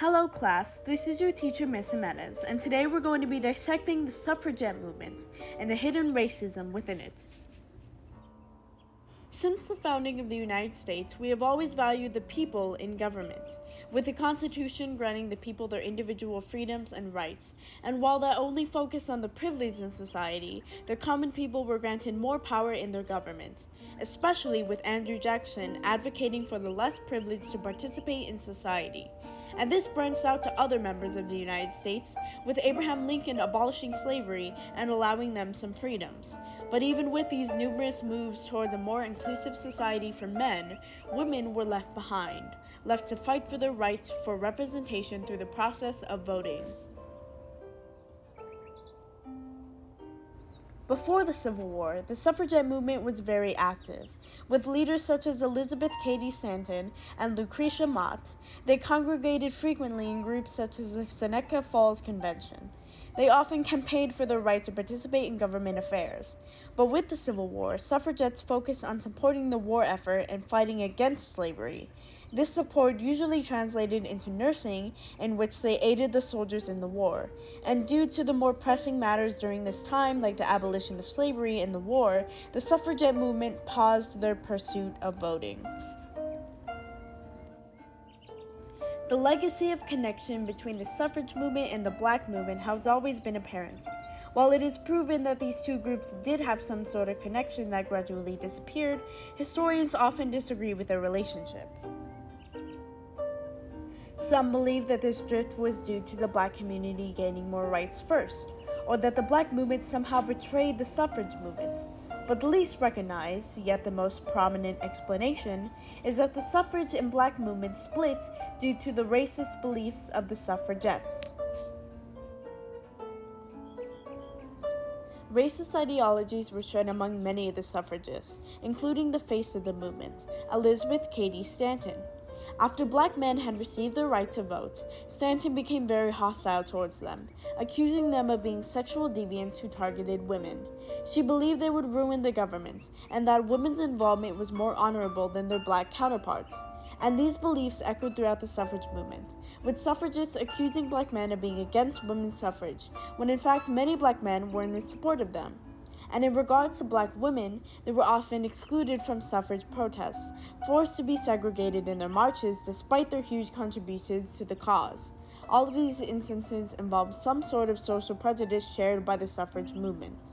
Hello class, this is your teacher Miss Jimenez, and today we're going to be dissecting the suffragette movement and the hidden racism within it. Since the founding of the United States, we have always valued the people in government, with the Constitution granting the people their individual freedoms and rights. And while that only focused on the privileged in society, the common people were granted more power in their government, especially with Andrew Jackson advocating for the less privileged to participate in society. And this branched out to other members of the United States, with Abraham Lincoln abolishing slavery and allowing them some freedoms. But even with these numerous moves toward a more inclusive society for men, women were left behind, left to fight for their rights for representation through the process of voting. Before the Civil War, the suffragette movement was very active. With leaders such as Elizabeth Cady Stanton and Lucretia Mott, they congregated frequently in groups such as the Seneca Falls Convention. They often campaigned for their right to participate in government affairs. But with the Civil War, suffragettes focused on supporting the war effort and fighting against slavery. This support usually translated into nursing, in which they aided the soldiers in the war. And due to the more pressing matters during this time, like the abolition of slavery and the war, the suffragette movement paused their pursuit of voting. The legacy of connection between the suffrage movement and the black movement has always been apparent. While it is proven that these two groups did have some sort of connection that gradually disappeared, historians often disagree with their relationship. Some believe that this drift was due to the black community gaining more rights first, or that the black movement somehow betrayed the suffrage movement. But the least recognized, yet the most prominent explanation, is that the suffrage and black movement split due to the racist beliefs of the suffragettes. Racist ideologies were shared among many of the suffragists, including the face of the movement, Elizabeth Cady Stanton. After black men had received the right to vote, Stanton became very hostile towards them, accusing them of being sexual deviants who targeted women. She believed they would ruin the government, and that women's involvement was more honorable than their black counterparts. And these beliefs echoed throughout the suffrage movement, with suffragists accusing black men of being against women's suffrage, when in fact many black men were in support of them. And in regards to black women, they were often excluded from suffrage protests, forced to be segregated in their marches despite their huge contributions to the cause. All of these instances involved some sort of social prejudice shared by the suffrage movement.